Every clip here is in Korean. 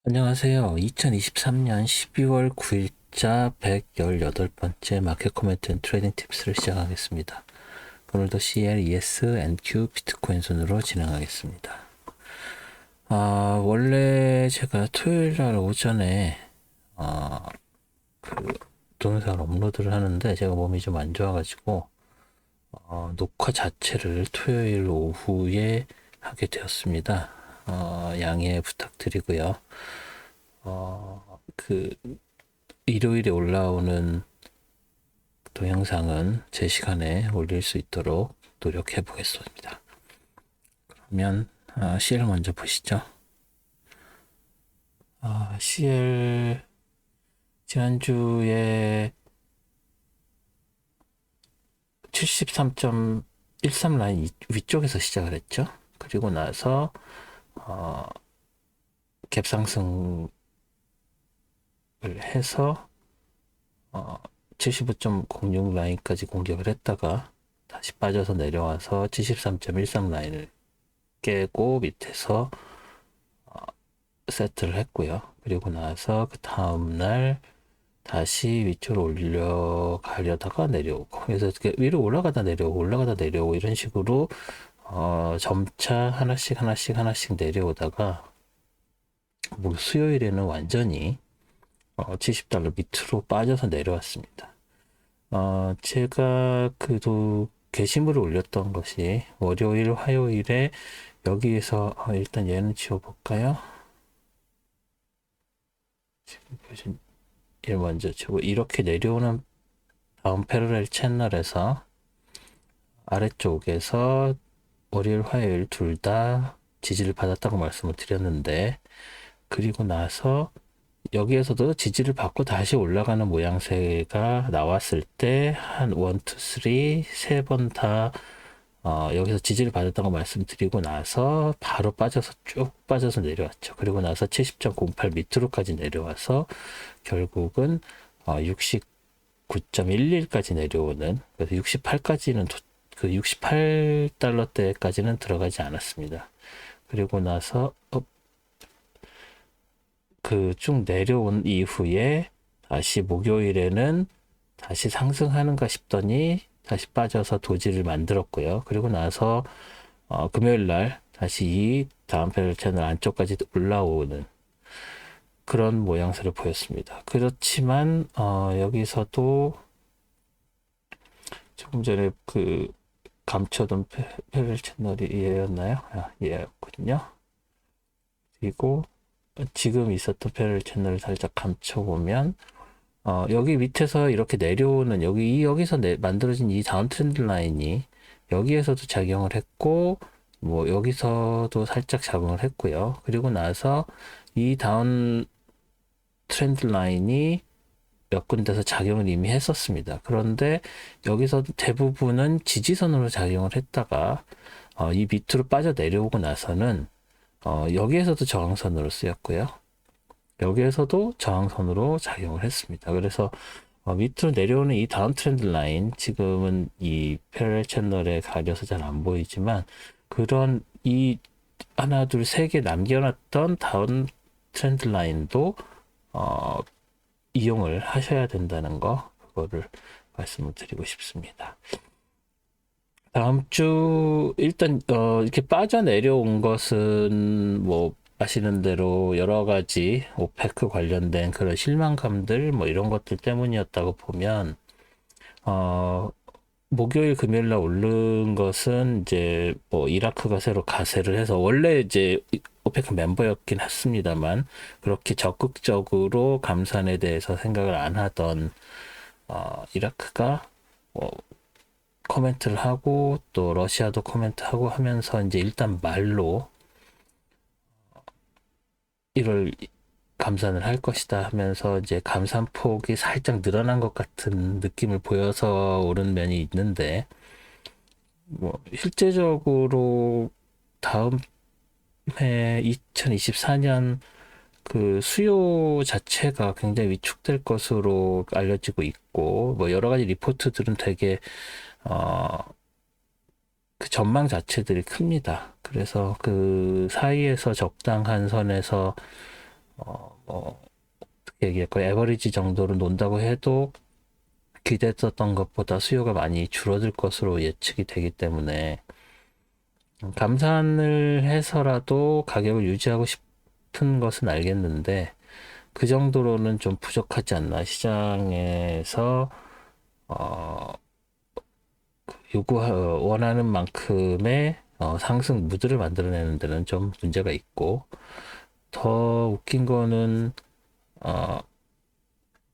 안녕하세요. 2023년 12월 9일자 118번째 마켓 코멘트 앤 트레이딩 팁스를 시작하겠습니다. 오늘도 CL, ES, NQ, 비트코인 순으로 진행하겠습니다. 원래 제가 토요일 날 오전에 그 동영상을 업로드를 하는데 제가 몸이 좀 안 좋아가지고 녹화 자체를 토요일 오후에 하게 되었습니다. 양해 부탁드리고요. 그 일요일에 올라오는 동영상은 제 시간에 올릴 수 있도록 노력해 보겠습니다. 그러면 CL 먼저 보시죠. CL 지난주에 73.13 라인 위쪽에서 시작을 했죠. 그리고 나서 갭 상승을 해서 75.06 라인까지 공격을 했다가 다시 빠져서 내려와서 73.13 라인을 깨고 밑에서 세트를 했고요. 그리고 나서 그 다음날 다시 위쪽으로 올려가려다가 내려오고, 그래서 위로 올라가다 내려오고 올라가다 내려오고 이런 식으로 점차 하나씩 내려오다가 뭐 수요일에는 완전히 70달러 밑으로 빠져서 내려왔습니다. 제가 그도 게시물을 올렸던 것이 월요일, 화요일에 여기에서 일단 얘는 지워볼까요? 지금 보신 얘 먼저 지워. 이렇게 내려오는 다음 패러렐 채널에서 아래쪽에서 월요일, 화요일 둘 다 지지를 받았다고 말씀을 드렸는데, 그리고 나서 여기에서도 지지를 받고 다시 올라가는 모양새가 나왔을 때 한 1, 2, 3, 3번 다 여기서 지지를 받았다고 말씀드리고 나서 바로 빠져서 쭉 빠져서 내려왔죠. 그리고 나서 70.08 밑으로까지 내려와서 결국은 69.11까지 내려오는, 그래서 68까지는 그 68달러대까지는 들어가지 않았습니다. 그리고 나서 그 쭉 내려온 이후에 다시 목요일에는 다시 상승하는가 싶더니 다시 빠져서 도지를 만들었고요. 그리고 나서 금요일 날 다시 이 다음 패널 채널 안쪽까지 올라오는 그런 모양새를 보였습니다. 그렇지만 여기서도 조금 전에 그 감춰둔 패널 채널이 얘였나요? 얘였거든요. 그리고 지금 있었던 패널 채널을 살짝 감춰보면 여기 밑에서 이렇게 내려오는 여기서 만들어진 이 다운 트렌드 라인이 여기에서도 작용을 했고, 뭐 여기서도 살짝 작용을 했고요. 그리고 나서 이 다운 트렌드 라인이 몇 군데서 작용을 이미 했었습니다. 그런데 여기서 대부분은 지지선으로 작용을 했다가 이 밑으로 빠져 내려오고 나서는 여기에서도 저항선으로 쓰였고요. 여기에서도 저항선으로 작용을 했습니다. 그래서 밑으로 내려오는 이 다운 트렌드 라인, 지금은 이 패러렐 채널에 가려서 잘 안 보이지만 그런 이 하나 둘 세 개 남겨놨던 다운 트렌드 라인도 이용을 하셔야 된다는 거, 그거를 말씀을 드리고 싶습니다. 다음 주 일단 이렇게 빠져내려온 것은 뭐 아시는 대로 여러 가지 오페크 관련된 그런 실망감들 뭐 이런 것들 때문이었다고 보면 목요일 금요일 날 오른 것은 이제 뭐 이라크가 새로 가세를 해서 원래 이제 오페크 멤버였긴 했습니다만 그렇게 적극적으로 감산에 대해서 생각을 안 하던 이라크가 뭐 코멘트를 하고 또 러시아도 코멘트하고 하면서 이제 일단 말로 1월 감산을 할 것이다 하면서 이제 감산폭이 살짝 늘어난 것 같은 느낌을 보여서 오른 면이 있는데, 뭐 실제적으로 다음 해 2024년 그 수요 자체가 굉장히 위축될 것으로 알려지고 있고, 뭐 여러 가지 리포트들은 되게 그 전망 자체들이 큽니다. 그래서 그 사이에서 적당한 선에서 뭐 어떻게 얘기할까, 에버리지 정도로 논다고 해도 기대했던 것보다 수요가 많이 줄어들 것으로 예측이 되기 때문에 감산을 해서라도 가격을 유지하고 싶은 것은 알겠는데 그 정도로는 좀 부족하지 않나. 시장에서 어, 원하는 만큼의 상승 무드를 만들어내는 데는 좀 문제가 있고, 더 웃긴 거는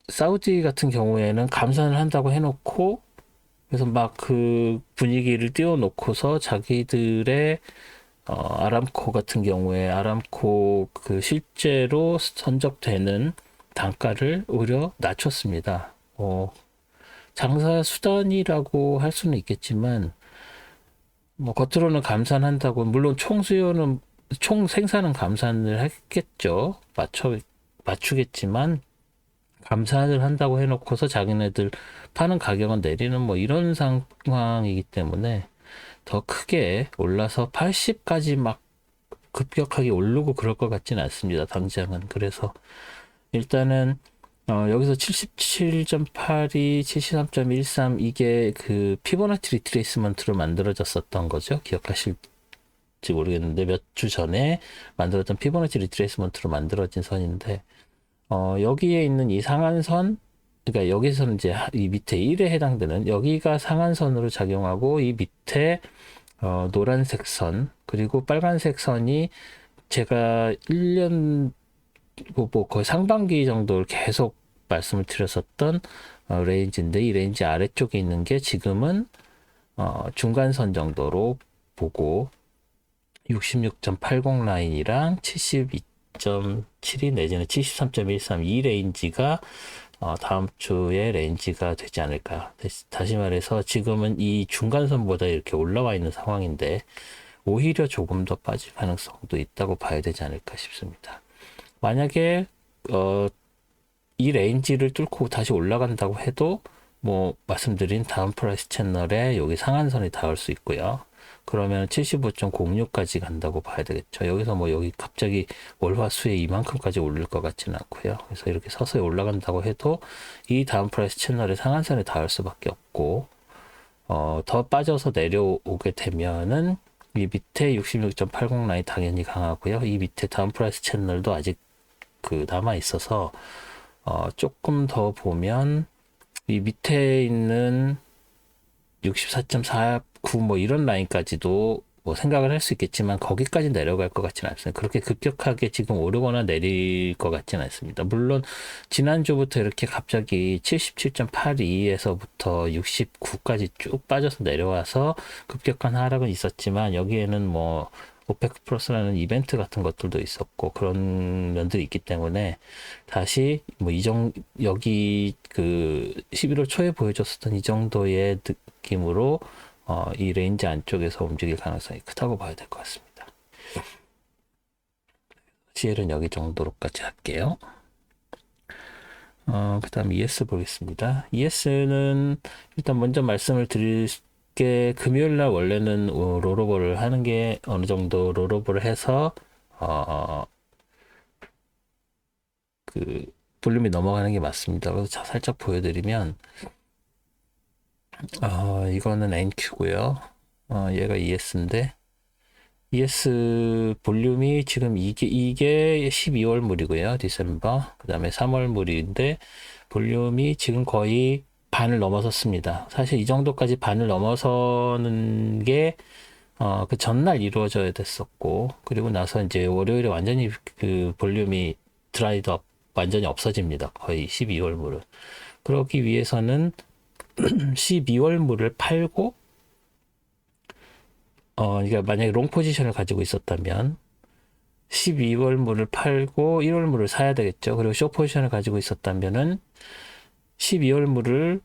사우디 같은 경우에는 감산을 한다고 해놓고, 그래서 막 그 분위기를 띄워놓고서 자기들의 아람코 같은 경우에 아람코 그 실제로 선적되는 단가를 오히려 낮췄습니다. 장사 수단이라고 할 수는 있겠지만, 뭐 겉으로는 감산한다고, 물론 총 수요는 총 생산은 감산을 했겠죠. 맞추겠지만 감산을 한다고 해놓고서 자기네들 파는 가격은 내리는 뭐 이런 상황이기 때문에 더 크게 올라서 80까지 막 급격하게 오르고 그럴 것 같지는 않습니다. 당장은. 그래서 일단은 여기서 77.82, 73.13 이게 그 피보나치 리트레이스먼트로 만들어졌었던 거죠. 기억하실지 모르겠는데 몇 주 전에 만들었던 피보나치 리트레이스먼트로 만들어진 선인데 여기에 있는 이 상한선, 그러니까 여기서는 이제 이 밑에 1에 해당되는 여기가 상한선으로 작용하고 이 밑에 노란색 선 그리고 빨간색 선이 제가 1년 뭐 거의 상반기 정도를 계속 말씀을 드렸었던 레인지인데 이 레인지 아래쪽에 있는 게 지금은 중간선 정도로 보고 66.80 라인이랑 72.72 내지는 73.13 이 레인지가 다음 주에 레인지가 되지 않을까. 다시 말해서 지금은 이 중간선보다 이렇게 올라와 있는 상황인데 오히려 조금 더 빠질 가능성도 있다고 봐야 되지 않을까 싶습니다. 만약에 이 레인지를 뚫고 다시 올라간다고 해도 뭐 말씀드린 다운 프라이스 채널에 여기 상한선이 닿을 수 있고요. 그러면 75.06까지 간다고 봐야 되겠죠. 여기서 뭐 여기 갑자기 월화수에 이만큼까지 올릴 것 같지는 않고요. 그래서 이렇게 서서히 올라간다고 해도 이 다운 프라이스 채널의 상한선에 닿을 수밖에 없고 더 빠져서 내려오게 되면은 이 밑에 66.80 라인 당연히 강하고요. 이 밑에 다운 프라이스 채널도 아직 그 남아 있어서 조금 더 보면 이 밑에 있는 64.49 뭐 이런 라인까지도 뭐 생각을 할 수 있겠지만 거기까지 내려갈 것 같지는 않습니다. 그렇게 급격하게 지금 오르거나 내릴 것 같지는 않습니다. 물론 지난주부터 이렇게 갑자기 77.82에서부터 69까지 쭉 빠져서 내려와서 급격한 하락은 있었지만 여기에는 뭐 오페크 플러스라는 이벤트 같은 것들도 있었고 그런 면들이 있기 때문에 다시 뭐 여기 그 11월 초에 보여줬었던 이 정도의 느낌으로 이 레인지 안쪽에서 움직일 가능성이 크다고 봐야 될 것 같습니다. CL은 여기 정도로까지 할게요. 그 다음 ES 보겠습니다. ES는 일단 먼저 말씀을 드릴게 금요일날 원래는 롤오버를 하는 게 어느 정도 롤오버를 해서 그 볼륨이 넘어가는 게 맞습니다. 그래서 살짝 보여드리면 이거는 NQ고요. 얘가 ES인데 ES 볼륨이 지금 이게 12월 물이고요. 디셈버. 그 다음에 3월 물인데 볼륨이 지금 거의 반을 넘어섰습니다. 사실 이 정도까지 반을 넘어서는 게 그 전날 이루어져야 됐었고 그리고 나서 이제 월요일에 완전히 그 볼륨이 드라이드업 완전히 없어집니다. 거의 12월 물은. 그러기 위해서는 12월 물을 팔고 그러니까 만약에 롱 포지션을 가지고 있었다면 12월 물을 팔고 1월 물을 사야 되겠죠. 그리고 숏 포지션을 가지고 있었다면은 12월 물을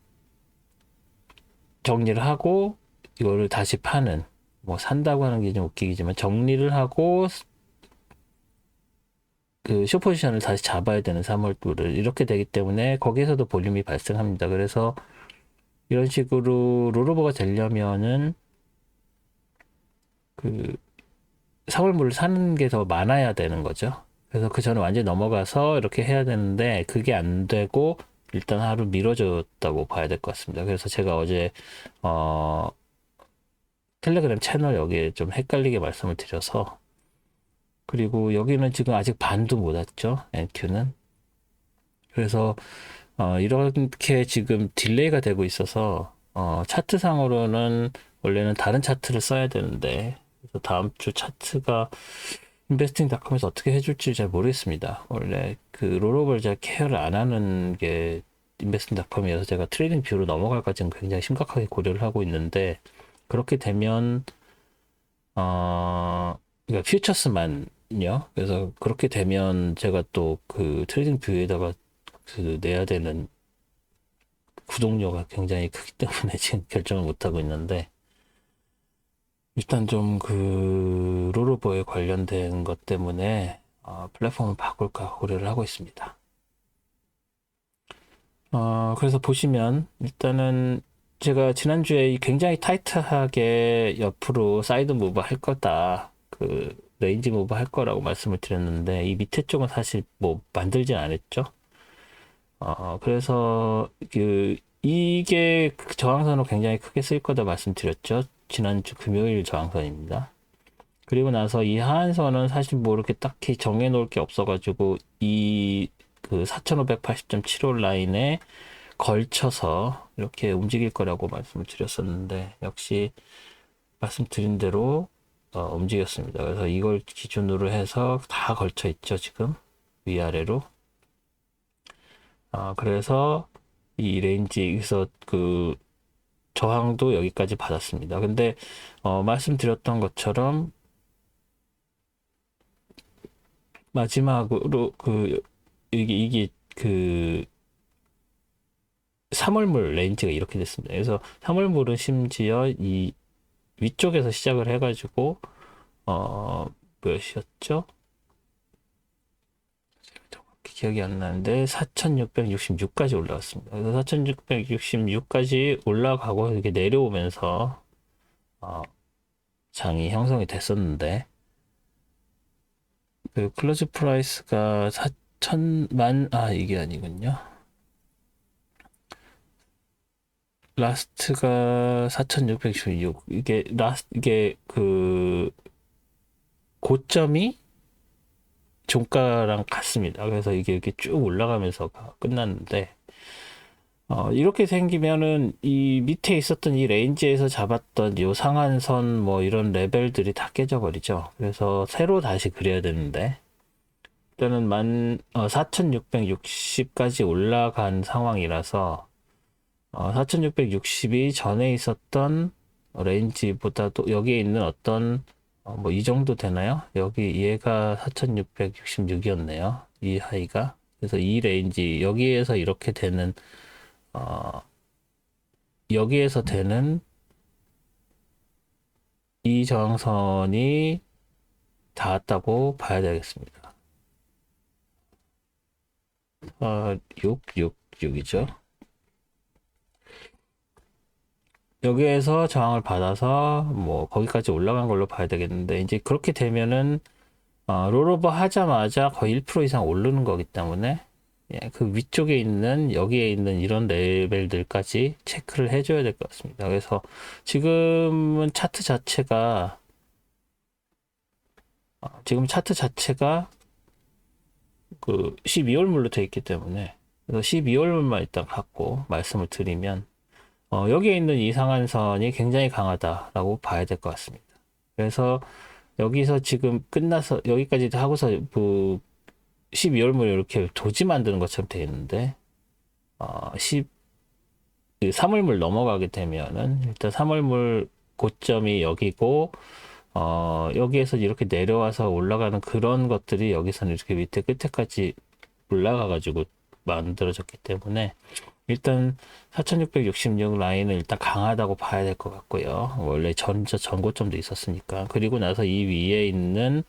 정리를 하고 이거를 다시 파는 뭐 산다고 하는 게 좀 웃기지만 정리를 하고 그 숏 포지션을 다시 잡아야 되는 3월 물을 이렇게 되기 때문에 거기에서도 볼륨이 발생합니다. 그래서 이런 식으로 롤오버가 되려면은 그 4월 물을 사는 게 더 많아야 되는 거죠. 그래서 그 전에 완전히 넘어가서 이렇게 해야 되는데 그게 안 되고 일단 하루 미뤄졌다고 봐야 될 것 같습니다. 그래서 제가 어제 어, 텔레그램 채널 여기에 좀 헷갈리게 말씀을 드려서, 그리고 여기는 지금 아직 반도 못 왔죠, NQ는. 그래서 이렇게 지금 딜레이가 되고 있어서 차트상으로는 원래는 다른 차트를 써야 되는데, 그래서 다음 주 차트가 인베스팅닷컴에서 어떻게 해줄지 잘 모르겠습니다. 원래 그 롤오버를 잘 케어를 안 하는 게 인베스팅닷컴이어서 제가 트레이딩 뷰로 넘어갈까지는 굉장히 심각하게 고려를 하고 있는데, 그렇게 되면 그러니까 퓨처스만요. 그래서 그렇게 되면 제가 또 그 트레이딩 뷰에다가 그 내야 되는 구독료가 굉장히 크기 때문에 지금 결정을 못 하고 있는데, 일단 좀 그 롤오버에 관련된 것 때문에 플랫폼을 바꿀까 고려를 하고 있습니다. 그래서 보시면 일단은 제가 지난주에 굉장히 타이트하게 옆으로 사이드 무브 할 거다, 그 레인지 무브 할 거라고 말씀을 드렸는데, 이 밑에 쪽은 사실 뭐 만들진 않았죠. 그래서 이게 그 저항선으로 굉장히 크게 쓰일 거다 말씀드렸죠. 지난주 금요일 저항선입니다. 그리고 나서 이 하한선은 사실 뭐 이렇게 딱히 정해 놓을 게 없어가지고 이 그 4580.75 라인에 걸쳐서 이렇게 움직일 거라고 말씀을 드렸었는데, 역시 말씀드린 대로 움직였습니다. 그래서 이걸 기준으로 해서 다 걸쳐 있죠, 지금 위아래로. 그래서 이 레인지에서 그 저항도 여기까지 받았습니다. 근데 말씀드렸던 것처럼 마지막으로 이게 그 3월물 레인지가 이렇게 됐습니다. 그래서 3월물은 심지어 이 위쪽에서 시작을 해가지고 몇이었죠? 기억이 안 나는데 4666까지 올라왔습니다. 그래서 4666까지 올라가고 이렇게 내려오면서 장이 형성이 됐었는데, 그 클로즈 프라이스가 4천만, 이게 아니군요. 라스트가 4616. 이게 그 고점이 종가랑 같습니다. 그래서 이게 이렇게 쭉 올라가면서 끝났는데, 이렇게 생기면은 이 밑에 있었던 이 레인지에서 잡았던 요 상한선 뭐 이런 레벨들이 다 깨져버리죠. 그래서 새로 다시 그려야 되는데, 일단은 4660까지 올라간 상황이라서 4660이 전에 있었던 레인지보다도 여기에 있는 어떤 뭐 이 정도 되나요? 여기 얘가 4666이었네요. 이 하이가. 그래서 이 레인지 여기에서 이렇게 되는 여기에서 되는 이 저항선이 닿았다고 봐야 되겠습니다. 666이죠. 여기에서 저항을 받아서 뭐 거기까지 올라간 걸로 봐야 되겠는데, 이제 그렇게 되면은 롤오버 하자마자 거의 1% 이상 오르는 거기 때문에, 그 위쪽에 있는 여기에 있는 이런 레벨들까지 체크를 해줘야 될 것 같습니다. 그래서 지금은 차트 자체가 그 12월물로 되어 있기 때문에, 그래서 12월물만 일단 갖고 말씀을 드리면, 여기에 있는 이상한 선이 굉장히 강하다라고 봐야 될 것 같습니다. 그래서 여기서 지금 끝나서 여기까지 하고서 그 12월물 이렇게 도지 만드는 것처럼 되어 있는데, 3월물 넘어가게 되면은 일단 3월물 고점이 여기고, 여기에서 이렇게 내려와서 올라가는 그런 것들이 여기서는 이렇게 밑에 끝에까지 올라가가지고 만들어졌기 때문에, 일단 4666 라인은 일단 강하다고 봐야 될 것 같고요. 원래 전고점도 있었으니까. 그리고 나서 이 위에 있는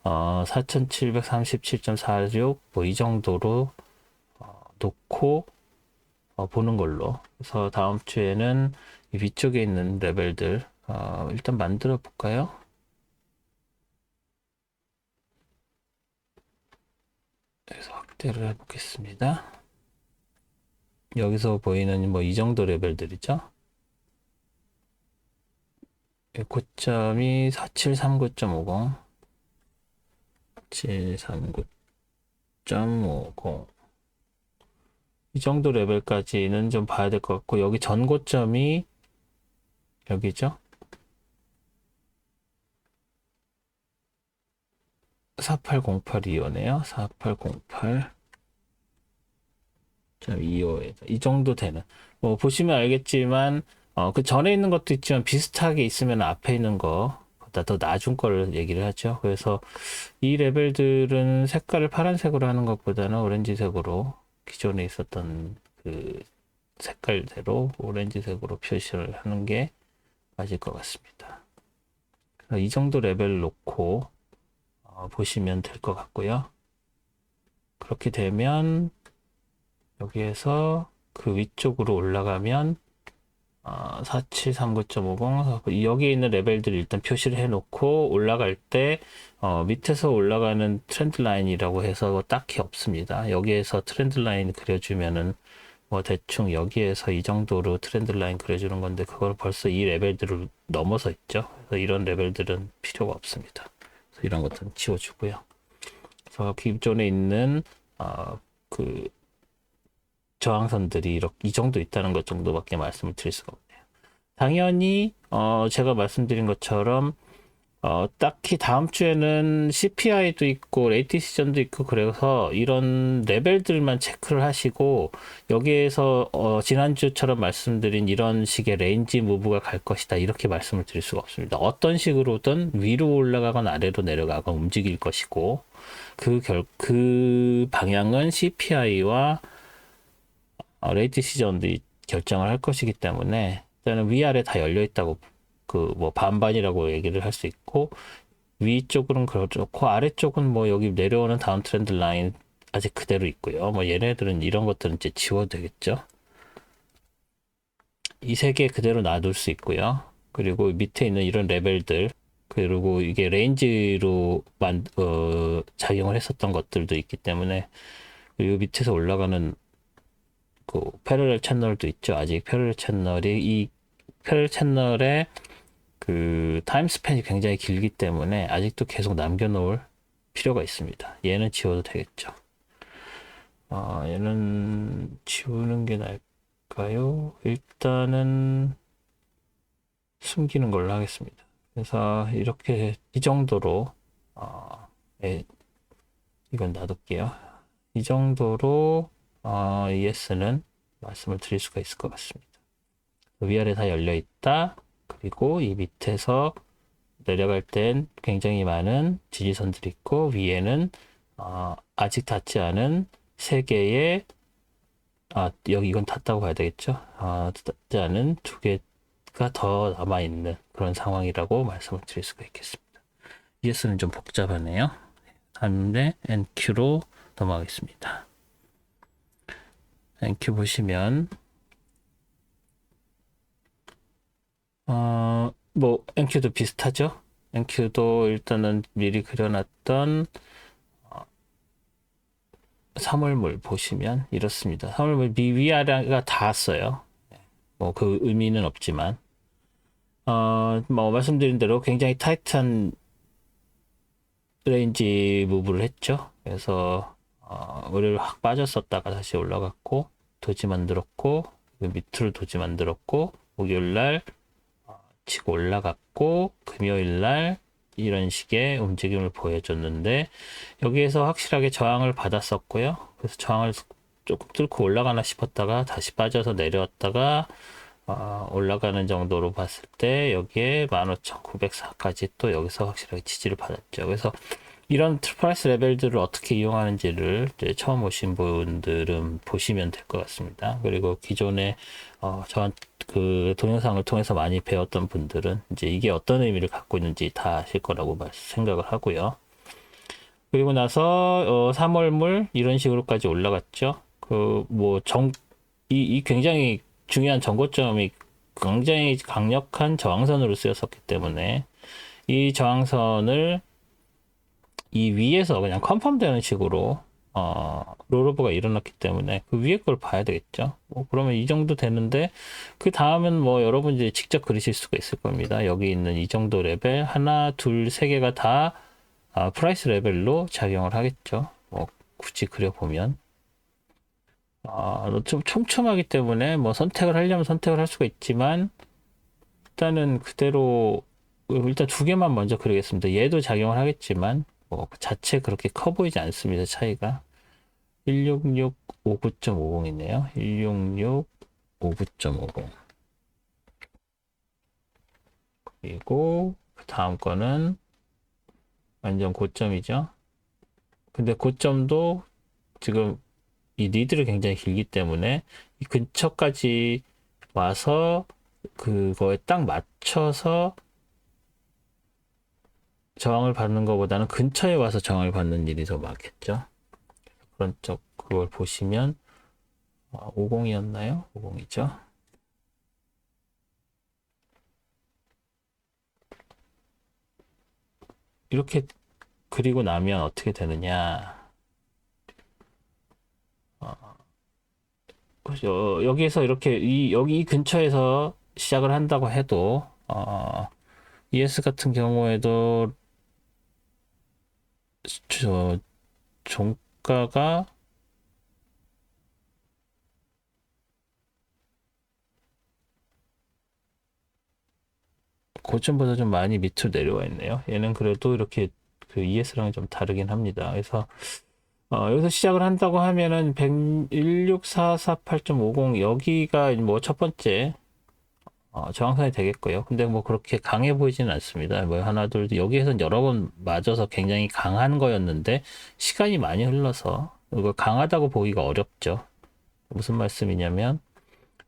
4737.46 뭐 이 정도로 놓고 보는 걸로. 그래서 다음 주에는 이 위쪽에 있는 레벨들 일단 만들어 볼까요? 그래서 확대를 해보겠습니다. 여기서 보이는 뭐 이 정도 레벨들이죠. 고점이 4739.50, 739.50. 이 정도 레벨까지는 좀 봐야 될 것 같고, 여기 전 고점이 여기죠. 48082호네요. 4808.25에서 이 정도 되는. 뭐 보시면 알겠지만 그 전에 있는 것도 있지만 비슷하게 있으면 앞에 있는 거보다 더 낮은 거를 얘기를 하죠. 그래서 이 레벨들은 색깔을 파란색으로 하는 것보다는 오렌지색으로 기존에 있었던 그 색깔대로 오렌지색으로 표시를 하는 게 맞을 것 같습니다. 이 정도 레벨 놓고 보시면 될 것 같고요. 그렇게 되면 여기에서 그 위쪽으로 올라가면 4739.50 여기에 있는 레벨들을 일단 표시를 해놓고 올라갈 때 밑에서 올라가는 트렌드 라인이라고 해서 딱히 없습니다. 여기에서 트렌드 라인 그려주면은 뭐 대충 여기에서 이 정도로 트렌드 라인 그려주는 건데 그걸 벌써 이 레벨들을 넘어서 있죠. 그래서 이런 레벨들은 필요가 없습니다. 그래서 이런 것들은 지워주고요. 그래서 기존에 있는 그 저항선들이 이렇게 이 정도 있다는 것 정도밖에 말씀을 드릴 수가 없네요. 당연히 제가 말씀드린 것처럼 딱히 다음 주에는 CPI도 있고 레이트 시전도 있고 그래서 이런 레벨들만 체크를 하시고 여기에서 지난주처럼 말씀드린 이런 식의 레인지 무브가 갈 것이다 이렇게 말씀을 드릴 수가 없습니다. 어떤 식으로든 위로 올라가거나 아래로 내려가거나 움직일 것이고 그 방향은 CPI와 레이트 시전도 결정을 할 것이기 때문에 일단은 위아래 다 열려 있다고 그 뭐 반반이라고 얘기를 할 수 있고 위쪽으로는 그렇고 아래쪽은 뭐 여기 내려오는 다운 트렌드 라인 아직 그대로 있고요. 뭐 얘네들은 이런 것들은 이제 지워도 되겠죠. 이 세 개 그대로 놔둘 수 있고요. 그리고 밑에 있는 이런 레벨들 그리고 이게 레인지로 작용을 했었던 것들도 있기 때문에 그리고 밑에서 올라가는 그 패러렐 채널도 있죠. 아직 패러렐 채널이 이 패러렐 채널의 그 타임 스팬이 굉장히 길기 때문에 아직도 계속 남겨놓을 필요가 있습니다. 얘는 지워도 되겠죠. 얘는 지우는 게 나을까요? 일단은 숨기는 걸로 하겠습니다. 그래서 이렇게 이 정도로 이건 놔둘게요. 이 정도로 ES는 말씀을 드릴 수가 있을 것 같습니다. 위아래 다 열려 있다. 그리고 이 밑에서 내려갈 땐 굉장히 많은 지지선들이 있고 위에는 아직 닿지 않은 세 개의 여기 이건 닿다고 봐야 되겠죠. 닿지 않은 두 개가 더 남아 있는 그런 상황이라고 말씀을 드릴 수가 있겠습니다. ES는 좀 복잡하네요. 다음에 NQ로 넘어가겠습니다. NQ 보시면 뭐 NQ도 비슷하죠. NQ도 일단은 미리 그려놨던 사물물 보시면 이렇습니다. 사물물 위아래가 닿았어요. 뭐 그 의미는 없지만 뭐 말씀드린 대로 굉장히 타이트한 레인지 무브를 했죠. 그래서 월요일 확 빠졌었다가 다시 올라갔고 도지 만들었고 밑으로 도지 만들었고 목요일날 치고 올라갔고 금요일날 이런 식의 움직임을 보여줬는데 여기에서 확실하게 저항을 받았었고요. 그래서 저항을 조금 뚫고 올라가나 싶었다가 다시 빠져서 내려왔다가 올라가는 정도로 봤을 때 여기에 15,904까지 또 여기서 확실하게 지지를 받았죠. 그래서 이런 프라이스 레벨들을 어떻게 이용하는지를 이제 처음 오신 분들은 보시면 될 것 같습니다. 그리고 기존에 그 동영상을 통해서 많이 배웠던 분들은 이제 이게 어떤 의미를 갖고 있는지 다 아실 거라고 생각을 하고요. 그리고 나서 3월물 이런 식으로까지 올라갔죠. 이 굉장히 중요한 전고점이 굉장히 강력한 저항선으로 쓰였었기 때문에 이 저항선을 이 위에서 그냥 컨펌 되는 식으로 롤오버가 일어났기 때문에 그 위에 걸 봐야 되겠죠. 뭐 그러면 이 정도 되는데 그 다음은 뭐 여러분 이제 직접 그리실 수가 있을 겁니다. 여기 있는 이 정도 레벨 하나, 둘, 세 개가 다 프라이스 레벨로 작용을 하겠죠. 뭐 굳이 그려보면 좀 촘촘하기 때문에 뭐 선택을 하려면 선택을 할 수가 있지만 일단은 그대로 일단 두 개만 먼저 그리겠습니다. 얘도 작용을 하겠지만 뭐 자체 그렇게 커 보이지 않습니다. 차이가 166 59.50이네요. 166 59.50 그리고 그 다음 거는 완전 고점이죠. 근데 고점도 지금 이 리드를 굉장히 길기 때문에 이 근처까지 와서 그거에 딱 맞춰서 저항을 받는 것보다는 근처에 와서 저항을 받는 일이 더 많겠죠. 그런 쪽 그걸 보시면 50이었나요? 50이죠. 이렇게 그리고 나면 어떻게 되느냐? 여기에서 이렇게 여기 이 근처에서 시작을 한다고 해도 ES 같은 경우에도 저 종가가 고점보다 좀 많이 밑으로 내려와 있네요. 얘는 그래도 이렇게 그 ES랑은 좀 다르긴 합니다. 그래서 여기서 시작을 한다고 하면은 16448.50 여기가 뭐 첫 번째 저항선이 되겠고요. 근데 뭐 그렇게 강해 보이지는 않습니다. 뭐 하나 둘 여기에선 여러 번 맞아서 굉장히 강한 거였는데 시간이 많이 흘러서 이거 강하다고 보기가 어렵죠. 무슨 말씀이냐면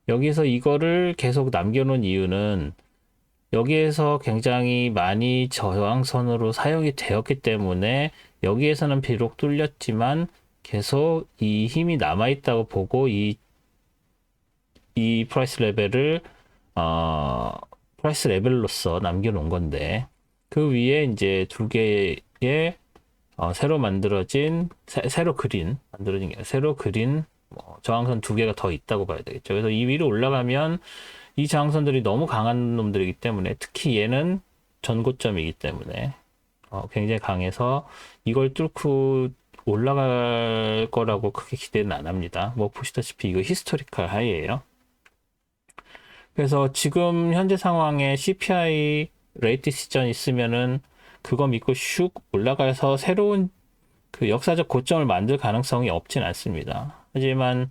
여기서 이거를 계속 남겨놓은 이유는 여기에서 굉장히 많이 저항선으로 사용이 되었기 때문에 여기에서는 비록 뚫렸지만 계속 이 힘이 남아있다고 보고 이 프라이스 레벨을 프라이스 레벨로서 남겨놓은 건데 그 위에 이제 두 개의 새로 만들어진 새로 그린 만들어진 게 아니라 새로 그린 저항선 두 개가 더 있다고 봐야 되겠죠. 그래서 이 위로 올라가면 이 저항선들이 너무 강한 놈들이기 때문에 특히 얘는 전고점이기 때문에 굉장히 강해서 이걸 뚫고 올라갈 거라고 크게 기대는 안 합니다. 뭐 보시다시피 이거 히스토리컬 하이예요. 그래서 지금 현재 상황에 CPI 레이트 시전 있으면은 그거 믿고 슉 올라가서 새로운 그 역사적 고점을 만들 가능성이 없진 않습니다. 하지만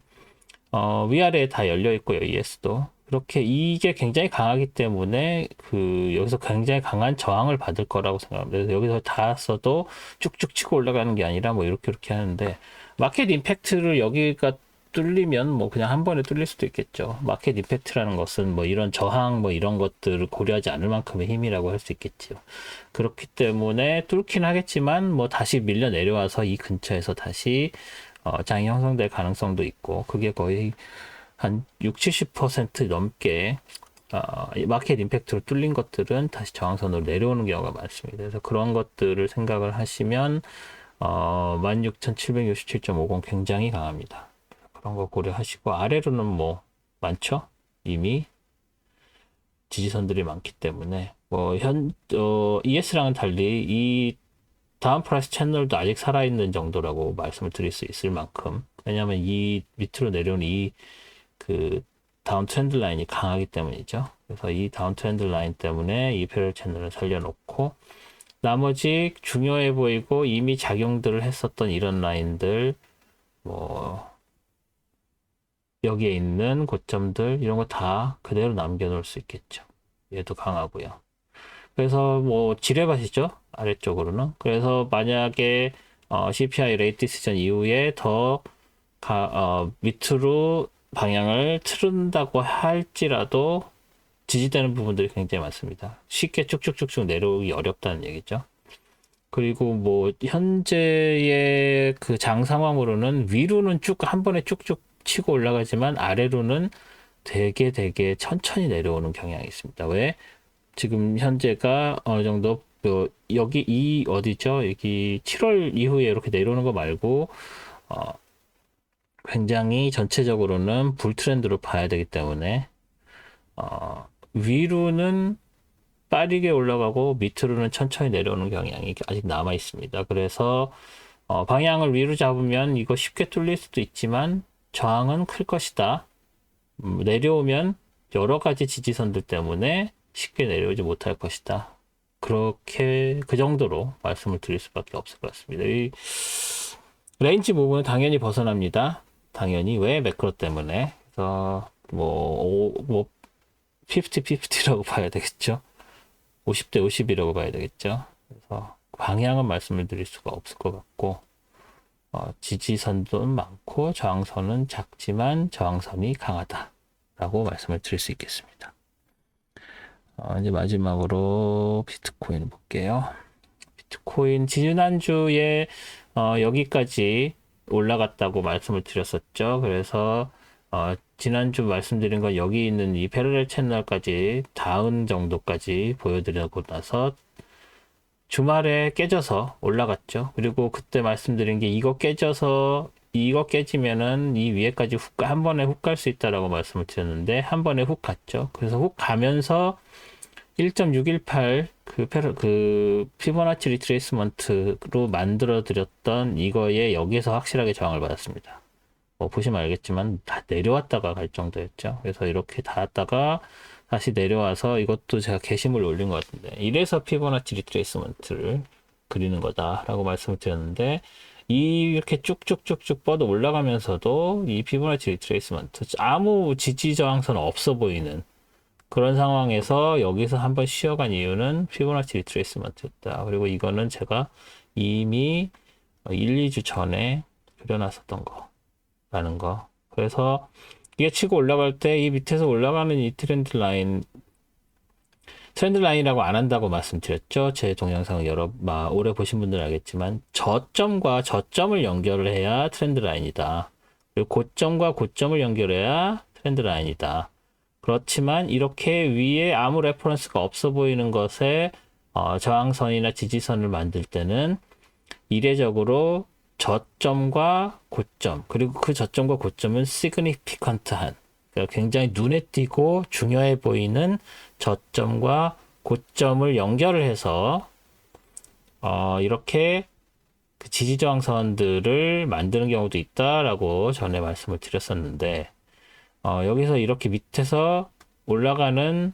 위아래에 다 열려 있고요. ES도 그렇게 이게 굉장히 강하기 때문에 그 여기서 굉장히 강한 저항을 받을 거라고 생각합니다. 그래서 여기서 닿았어도 쭉쭉 치고 올라가는 게 아니라 뭐 이렇게 하는데 마켓 임팩트를 여기가 뚫리면 뭐 그냥 한 번에 뚫릴 수도 있겠죠. 마켓 임팩트라는 것은 뭐 이런 저항 뭐 이런 것들을 고려하지 않을 만큼의 힘이라고 할 수 있겠죠. 그렇기 때문에 뚫긴 하겠지만 뭐 다시 밀려 내려와서 이 근처에서 다시 장이 형성될 가능성도 있고 그게 거의 한 60, 70% 넘게 마켓 임팩트로 뚫린 것들은 다시 저항선으로 내려오는 경우가 많습니다. 그래서 그런 것들을 생각을 하시면 16,767.50 굉장히 강합니다. 그런 거 고려하시고 아래로는 뭐 많죠. 이미 지지선들이 많기 때문에 뭐 ES랑은 달리 이 다음 프라이스 채널도 아직 살아있는 정도라고 말씀을 드릴 수 있을 만큼 왜냐하면 이 밑으로 내려오는 이 그 다운 트렌드 라인이 강하기 때문이죠. 그래서 이 다운 트렌드 라인 때문에 이 패럴 채널을 살려놓고 나머지 중요해 보이고 이미 작용들을 했었던 이런 라인들 뭐 여기에 있는 고점들 이런 거 다 그대로 남겨놓을 수 있겠죠. 얘도 강하고요. 그래서 뭐 지뢰밭이죠. 아래쪽으로는. 그래서 만약에 CPI 레이트 시전 이후에 더 밑으로 방향을 틀은다고 할지라도 지지되는 부분들이 굉장히 많습니다. 쉽게 쭉쭉쭉쭉 내려오기 어렵다는 얘기죠. 그리고 뭐 현재의 그 장 상황으로는 위로는 쭉 한 번에 쭉쭉 치고 올라가지만 아래로는 되게 천천히 내려오는 경향이 있습니다. 왜? 지금 현재가 어느 정도 여기 이 어디죠? 여기 7월 이후에 이렇게 내려오는 거 말고 굉장히 전체적으로는 불 트렌드로 봐야 되기 때문에 위로는 빠르게 올라가고 밑으로는 천천히 내려오는 경향이 아직 남아 있습니다. 그래서 방향을 위로 잡으면 이거 쉽게 뚫릴 수도 있지만 저항은 클 것이다. 내려오면 여러 가지 지지선들 때문에 쉽게 내려오지 못할 것이다. 그렇게 그 정도로 말씀을 드릴 수밖에 없을 것 같습니다. 이 레인지 무브는 당연히 벗어납니다. 당연히 왜? 매크로 때문에. 그래서 뭐 50-50라고 봐야 되겠죠. 50대 50이라고 봐야 되겠죠. 그래서 방향은 말씀을 드릴 수가 없을 것 같고 지지선도 많고 저항선은 작지만 저항선이 강하다라고 말씀을 드릴 수 있겠습니다. 이제 마지막으로 비트코인 볼게요. 비트코인 지난주에 여기까지 올라갔다고 말씀을 드렸었죠. 그래서 지난주 말씀드린 건 여기 있는 이 패러렐 채널까지 닿은 정도까지 보여드리고 나서 주말에 깨져서 올라갔죠. 그리고 그때 말씀드린 게 이거 깨지면은 이 위에까지 한 번에 훅 갈 수 있다라고 말씀을 드렸는데 한 번에 훅 갔죠. 그래서 훅 가면서 1.618 그 피보나치 리트레이스먼트로 만들어 드렸던 이거에 여기에서 확실하게 저항을 받았습니다. 보시면 알겠지만 다 내려왔다가 갈 정도였죠. 그래서 이렇게 닿았다가 다시 내려와서 이것도 제가 게시물 올린 것 같은데 이래서 피보나치 리트레이스먼트를 그리는 거다라고 말씀을 드렸는데 이렇게 쭉쭉쭉쭉 뻗어 올라가면서도 이 피보나치 리트레이스먼트 아무 지지 저항선 없어 보이는 그런 상황에서 여기서 한번 쉬어간 이유는 피보나치 리트레이스먼트였다. 그리고 이거는 제가 이미 1, 2주 전에 그려놨었던 거라는 거. 그래서 이게 치고 올라갈 때 이 밑에서 올라가는 이 트렌드 라인이라고 안 한다고 말씀드렸죠. 제 동영상을 오래 보신 분들은 알겠지만 저점과 저점을 연결을 해야 트렌드 라인이다. 그리고 고점과 고점을 연결해야 트렌드 라인이다. 그렇지만 이렇게 위에 아무 레퍼런스가 없어 보이는 것에 저항선이나 지지선을 만들 때는 이례적으로 저점과 고점 그리고 그 저점과 고점은 시그니피컨트한 그러니까 굉장히 눈에 띄고 중요해 보이는 저점과 고점을 연결을 해서 이렇게 그 지지저항선들을 만드는 경우도 있다라고 전에 말씀을 드렸었는데 여기서 이렇게 밑에서 올라가는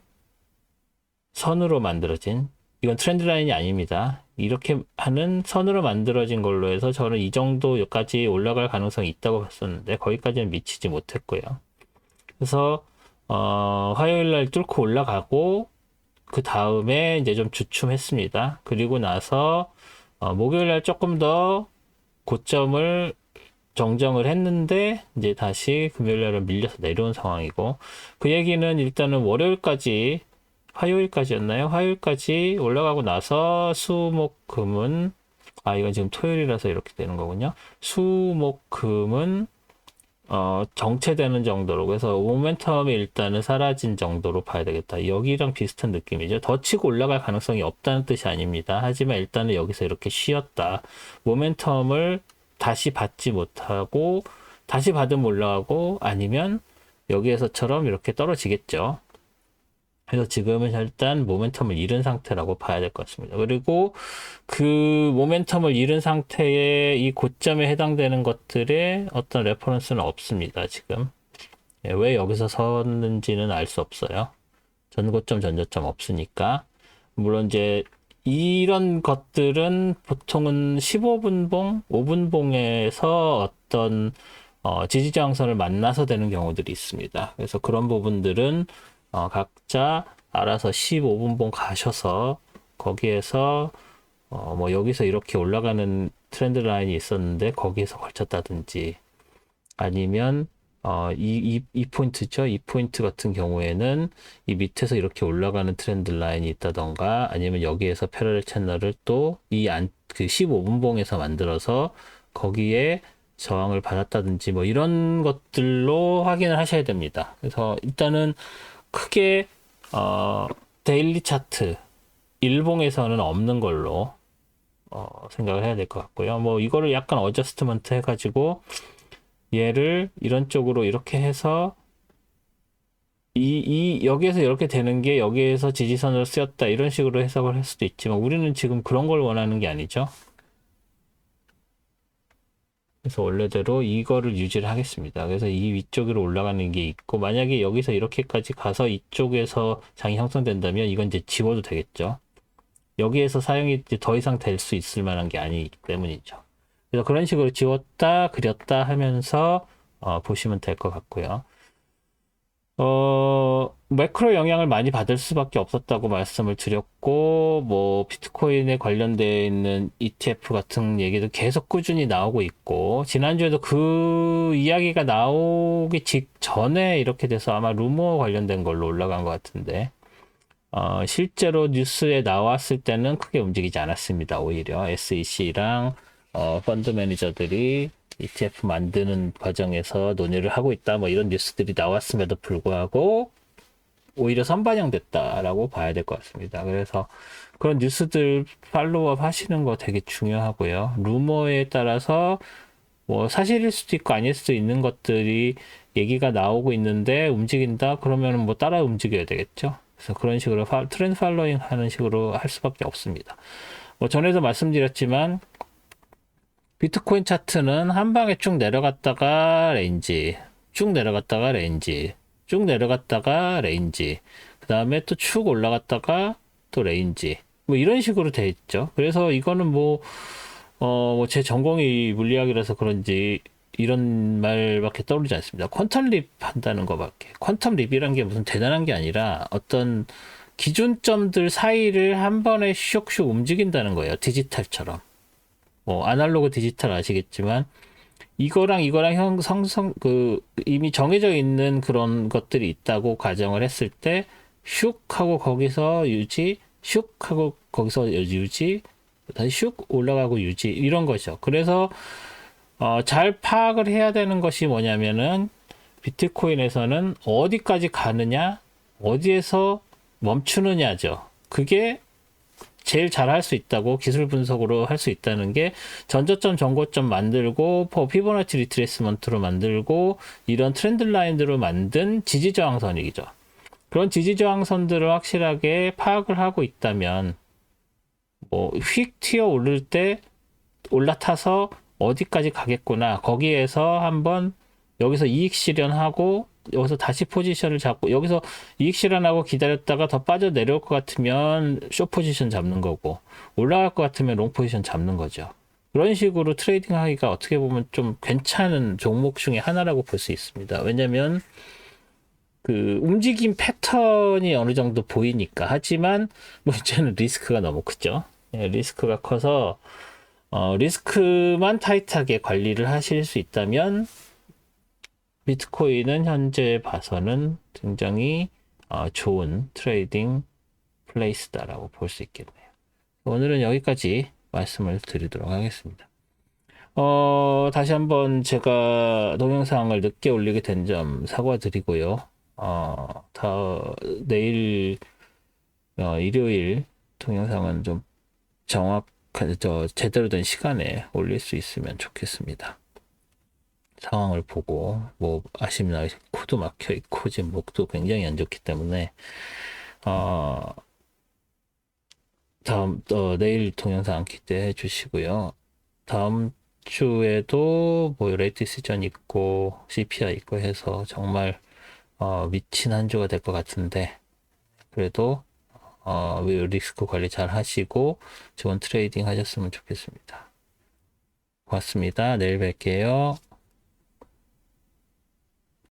선으로 만들어진 이건 트렌드 라인이 아닙니다. 이렇게 하는 선으로 만들어진 걸로 해서 저는 이 정도까지 올라갈 가능성이 있다고 봤었는데 거기까지는 미치지 못했고요. 그래서 화요일 날 뚫고 올라가고 그 다음에 이제 좀 주춤했습니다. 그리고 나서 목요일 날 조금 더 고점을 정정을 했는데 이제 다시 금요일 날은 밀려서 내려온 상황이고 그 얘기는 일단은 화요일까지였나요? 화요일까지 올라가고 나서 수목금은 이건 지금 토요일이라서 이렇게 되는 거군요. 수목금은 정체되는 정도로 그래서 모멘텀이 일단은 사라진 정도로 봐야 되겠다. 여기랑 비슷한 느낌이죠. 더 치고 올라갈 가능성이 없다는 뜻이 아닙니다. 하지만 일단은 여기서 이렇게 쉬었다. 모멘텀을 다시 받지 못하고 다시 받으면 올라가고 아니면 여기에서처럼 이렇게 떨어지겠죠. 그래서 지금은 일단 모멘텀을 잃은 상태라고 봐야 될 것 같습니다. 그리고 그 모멘텀을 잃은 상태의 이 고점에 해당되는 것들의 어떤 레퍼런스는 없습니다. 지금 왜 여기서 섰는지는 알 수 없어요. 전고점, 전저점 없으니까. 물론 이제 이런 것들은 보통은 15분봉, 5분봉에서 어떤 지지저항선을 만나서 되는 경우들이 있습니다. 그래서 그런 부분들은 각자 알아서 15분봉 가셔서 거기에서 뭐 여기서 이렇게 올라가는 트렌드 라인이 있었는데 거기에서 걸쳤다든지 아니면 이 포인트죠. 이 포인트 같은 경우에는 이 밑에서 이렇게 올라가는 트렌드 라인이 있다던가 아니면 여기에서 패러렐 채널을 또 그 15분봉에서 만들어서 거기에 저항을 받았다든지 뭐 이런 것들로 확인을 하셔야 됩니다. 그래서 일단은 크게 데일리 차트 일봉에서는 없는 걸로 생각을 해야 될 것 같고요. 뭐 이거를 약간 어저스트먼트 해가지고 얘를 이런 쪽으로 이렇게 해서 여기에서 이렇게 되는 게 여기에서 지지선으로 쓰였다 이런 식으로 해석을 할 수도 있지만 우리는 지금 그런 걸 원하는 게 아니죠. 그래서 원래대로 이거를 유지를 하겠습니다. 그래서 이 위쪽으로 올라가는 게 있고 만약에 여기서 이렇게까지 가서 이쪽에서 장이 형성된다면 이건 이제 지워도 되겠죠. 여기에서 사용이 이제 더 이상 될 수 있을 만한 게 아니기 때문이죠. 그래서 그런 식으로 지웠다 그렸다 하면서 보시면 될 것 같고요. 매크로 영향을 많이 받을 수밖에 없었다고 말씀을 드렸고, 뭐, 비트코인에 관련되어 있는 ETF 같은 얘기도 계속 꾸준히 나오고 있고, 지난주에도 그 이야기가 나오기 직전에 이렇게 돼서 아마 루머 관련된 걸로 올라간 것 같은데, 실제로 뉴스에 나왔을 때는 크게 움직이지 않았습니다. 오히려 SEC랑, 펀드 매니저들이 ETF 만드는 과정에서 논의를 하고 있다 뭐 이런 뉴스들이 나왔음에도 불구하고 오히려 선반영됐다라고 봐야 될 것 같습니다. 그래서 그런 뉴스들 팔로우업 하시는 거 되게 중요하고요. 루머에 따라서 뭐 사실일 수도 있고 아닐 수도 있는 것들이 얘기가 나오고 있는데 움직인다 그러면 뭐 따라 움직여야 되겠죠. 그래서 그런 식으로 트렌드 팔로잉 하는 식으로 할 수밖에 없습니다. 뭐 전에도 말씀드렸지만 비트코인 차트는 한 방에 쭉 내려갔다가 레인지, 쭉 내려갔다가 레인지, 쭉 내려갔다가 레인지, 그 다음에 또 쭉 올라갔다가 또 레인지, 뭐 이런 식으로 돼 있죠. 그래서 이거는 제 전공이 물리학이라서 그런지 이런 말밖에 떠오르지 않습니다. 퀀텀 립 한다는 거밖에. 퀀텀 립이란 게 무슨 대단한 게 아니라 어떤 기준점들 사이를 한 번에 슉슉 움직인다는 거예요. 디지털처럼. 뭐 아날로그 디지털 아시겠지만 이거랑 이미 정해져 있는 그런 것들이 있다고 가정을 했을 때 슉 하고 거기서 유지, 슉 하고 거기서 유지, 다시 슉 올라가고 유지 이런 거죠. 그래서 잘 파악을 해야 되는 것이 뭐냐면은 비트코인에서는 어디까지 가느냐, 어디에서 멈추느냐죠. 그게 제일 잘 할 수 있다고 기술 분석으로 할 수 있다는 게 전저점 전고점 만들고 피보나치 리트레이스먼트로 만들고 이런 트렌드 라인으로 만든 지지저항선이죠. 그런 지지저항선들을 확실하게 파악을 하고 있다면 뭐 휙 튀어 오를 때 올라타서 어디까지 가겠구나 거기에서 한번 여기서 이익 실현하고 여기서 다시 포지션을 잡고 여기서 이익 실현하고 기다렸다가 더 빠져 내려올 것 같으면 숏 포지션 잡는 거고 올라갈 것 같으면 롱 포지션 잡는 거죠. 그런 식으로 트레이딩 하기가 어떻게 보면 좀 괜찮은 종목 중에 하나라고 볼 수 있습니다. 왜냐면 그 움직임 패턴이 어느 정도 보이니까. 하지만 문제는 리스크가 너무 크죠. 예, 리스크가 커서 리스크만 타이트하게 관리를 하실 수 있다면 비트코인은 현재 봐서는 굉장히 좋은 트레이딩 플레이스다라고 볼 수 있겠네요. 오늘은 여기까지 말씀을 드리도록 하겠습니다. 다시 한번 제가 동영상을 늦게 올리게 된 점 사과드리고요. 내일 일요일 동영상은 좀 제대로 된 시간에 올릴 수 있으면 좋겠습니다. 상황을 보고 뭐 아시나 코도 막혀 있고 지금 목도 굉장히 안 좋기 때문에 내일 동영상 기대해 주시고요. 다음 주에도 뭐 레이트 시전 있고 CPI 있고 해서 정말 미친 한 주가 될 것 같은데 그래도 리스크 관리 잘 하시고 좋은 트레이딩 하셨으면 좋겠습니다. 고맙습니다. 내일 뵐게요.